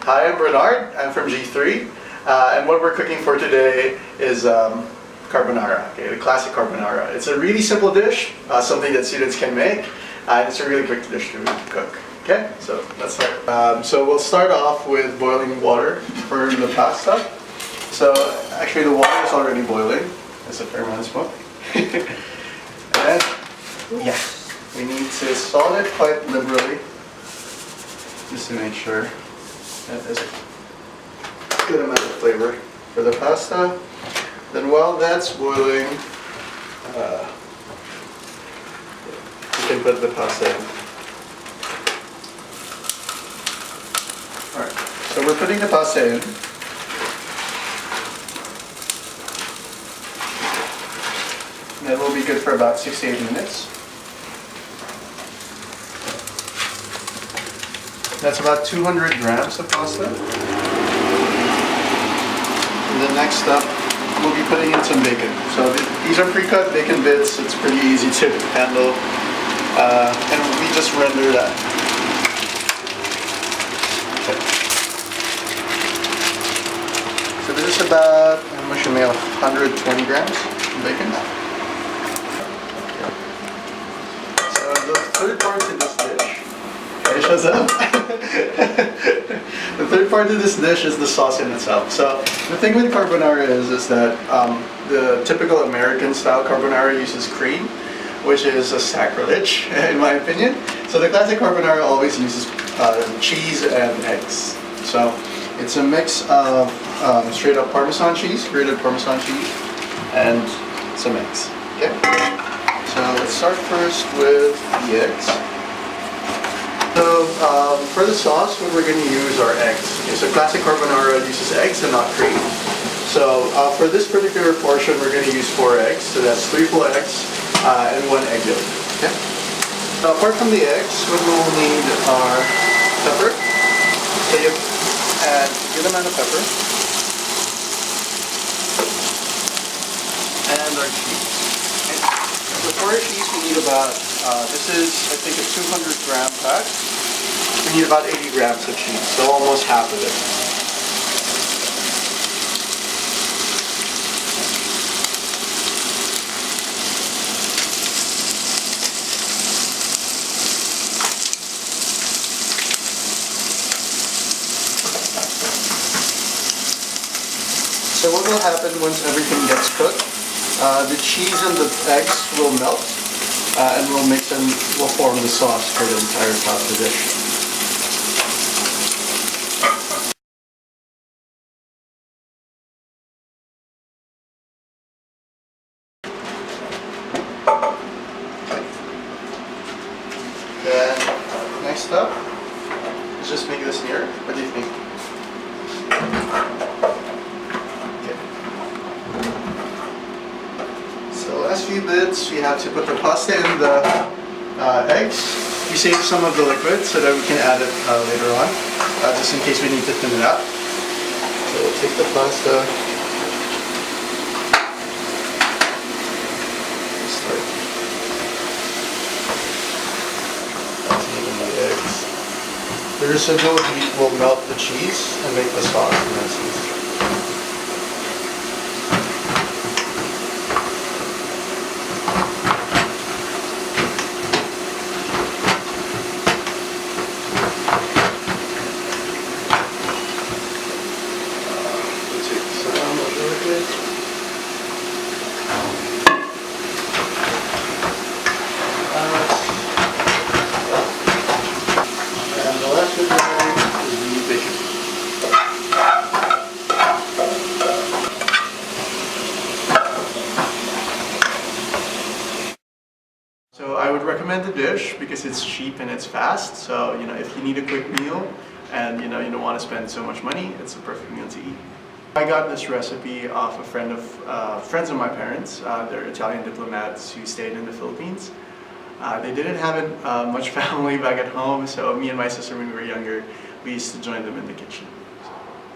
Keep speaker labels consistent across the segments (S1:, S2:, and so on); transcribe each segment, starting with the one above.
S1: Hi, I'm Bernard. I'm from G3, and what we're cooking for today is carbonara, okay, the classic carbonara. It's a really simple dish, something that students can make, and it's a really quick dish to cook. Okay, so let's start. So we'll start off with boiling water for the pasta. So actually the water is already boiling. There's a fair amount of smoke. And yeah, we need to salt it quite liberally, just to make sure that there's a good amount of flavor for the pasta. Then while that's boiling, you can put the pasta in. Alright, so we're putting the pasta in. That will be good for about 6 to 8 minutes. That's about 200 grams of pasta. And the next step, we'll be putting in some bacon. So these are pre-cut bacon bits. It's pretty easy to handle. And we just render that. Okay. So this is about, I'm assuming 120 grams of bacon. So the third part to this dish, okay, shows up. The third part of this dish is the sauce in itself. So the thing with carbonara is that the typical American style carbonara uses cream, which is a sacrilege in my opinion. So the classic carbonara always uses cheese and eggs. So it's a mix of straight up Parmesan cheese, grated Parmesan cheese, and some eggs. Okay. So let's start first with the eggs. So for the sauce, what we're going to use are eggs. Okay, so classic carbonara uses eggs and not cream. So for this particular portion, we're going to use 4 eggs. So that's 3 full eggs and 1 egg yolk. Okay. Now, apart from the eggs, what we'll need are pepper. So you add a good amount of pepper and our cheese. Okay. So for our cheese, we need about this is, I think, a 200-gram pack. We need about 80 grams of cheese, so almost half of it. So what will happen once everything gets cooked, the cheese and the eggs will melt. And we'll mix and we'll form the sauce for the entire pasta dish. Then next up, let's just make this near. What do you think? Last few bits, we have to put the pasta in the eggs. We save some of the liquid so that we can add it later on, just in case we need to thin it out. So we'll take the pasta, start melting the eggs. The residual heat will melt the cheese and make the sauce nice. And the last bit is the bacon. So I would recommend the dish because it's cheap and it's fast. So if you need a quick meal and you don't want to spend so much money, it's a perfect meal to eat. I got this recipe off a friends of my parents. They're Italian diplomats who stayed in the Philippines. They didn't have much family back at home, so me and my sister, when we were younger, we used to join them in the kitchen. So,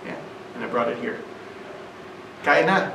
S1: yeah, and I brought it here. Kain na!